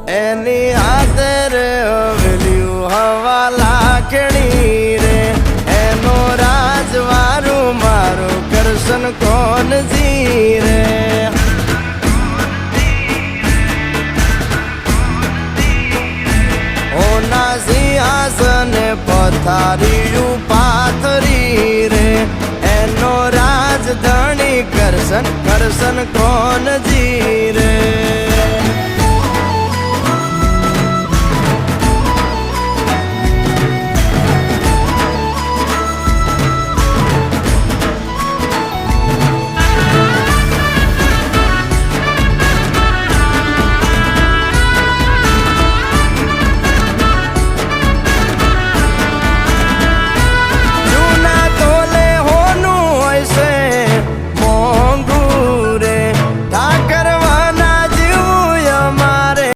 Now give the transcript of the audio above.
એની આદર હવેલ્યું હવા લાખણી રે એનો રાજવારું મારું કરશન કોણ જી રે ઓના સિંહાસન પથારીયું પાથરી રે એનો રાજધણી કરશન કરશન કોણ જી